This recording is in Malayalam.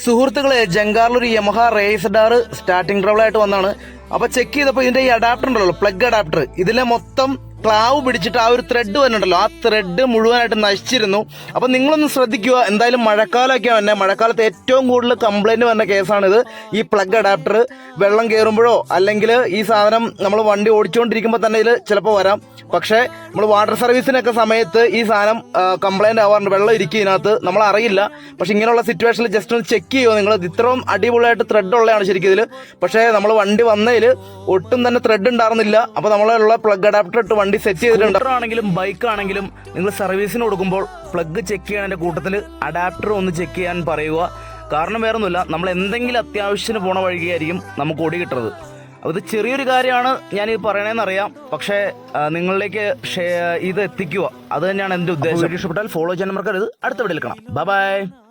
സുഹൃത്തുക്കളെ, ജങ്കാറിലൊരു Yamaha raise Dar starting trouble ആയിട്ട് വന്നാണ്. അപ്പൊ ചെക്ക് ചെയ്തപ്പോൾ ഇതിന്റെ ഈ അഡാപ്റ്റർ ഉണ്ടല്ലോ, പ്ലഗ് അഡാപ്റ്റർ, ഇതിലെ മൊത്തം ക്ലാവ് പിടിച്ചിട്ട് ആ ഒരു ത്രെഡ് വന്നിട്ടുണ്ടല്ലോ, ആ ത്രെഡ് മുഴുവനായിട്ട് നശിച്ചിരുന്നു. അപ്പൊ നിങ്ങളൊന്ന് ശ്രദ്ധിക്കുക. എന്തായാലും മഴക്കാലമൊക്കെ തന്നെ, മഴക്കാലത്ത് ഏറ്റവും കൂടുതൽ കംപ്ലൈന്റ് വന്ന കേസാണിത്. ഈ പ്ലഗ് അഡാപ്റ്റർ വെള്ളം കയറുമ്പോഴോ അല്ലെങ്കിൽ ഈ സാധനം നമ്മൾ വണ്ടി ഓടിച്ചുകൊണ്ടിരിക്കുമ്പോൾ തന്നെ ഇതിൽ ചിലപ്പോൾ വരാം. പക്ഷേ നമ്മൾ വാട്ടർ സർവീസിനൊക്കെ സമയത്ത് ഈ സാധനം കംപ്ലൈന്റ് ആവാറുണ്ട്, വെള്ളം ഇരിക്കും ഇതിനകത്ത്, നമ്മൾ അറിയില്ല. പക്ഷെ ഇങ്ങനെയുള്ള സിറ്റുവേഷനിൽ ജസ്റ്റ് ഒന്ന് ചെക്ക് ചെയ്യുമോ നിങ്ങൾ. ഇത്രയും അടിപൊളിയായിട്ട് ത്രെഡ് ഉള്ളതാണ് ശരിക്കും ഇതിൽ. പക്ഷേ നമ്മൾ വണ്ടി വന്നതിൽ ഒട്ടും തന്നെ ത്രെഡ് ഉണ്ടായിരുന്നില്ല. അപ്പോൾ നമ്മളുള്ള പ്ലഗ് അഡാപ്റ്റർ ഇട്ട് വണ്ടി സെറ്റ് ചെയ്തിട്ടുണ്ട്. ആണെങ്കിലും ബൈക്കാണെങ്കിലും നിങ്ങൾ സർവീസിന് കൊടുക്കുമ്പോൾ പ്ലഗ് ചെക്ക് ചെയ്യുന്നതിൻ്റെ കൂട്ടത്തിൽ അഡാപ്റ്റർ ഒന്ന് ചെക്ക് ചെയ്യാൻ പറയുക. കാരണം വേറൊന്നുമില്ല, നമ്മൾ എന്തെങ്കിലും അത്യാവശ്യത്തിന് പോണ വഴിയായിരിക്കും നമുക്ക് ഓടി കിട്ടുന്നത്. അപ്പോൾ ഇത് ചെറിയൊരു കാര്യമാണ് ഞാനിത് പറയണതെന്നറിയാം, പക്ഷേ നിങ്ങളിലേക്ക് ഇത് എത്തിക്കുക, അത് തന്നെയാണ് എൻ്റെ ഉദ്ദേശം. വീഡിയോ ഇഷ്ടപ്പെട്ടാൽ ഫോളോ ചെയ്യാൻ മറക്കരുത്. അടുത്ത വീഡിയോയിൽ കാണാം. ബൈ.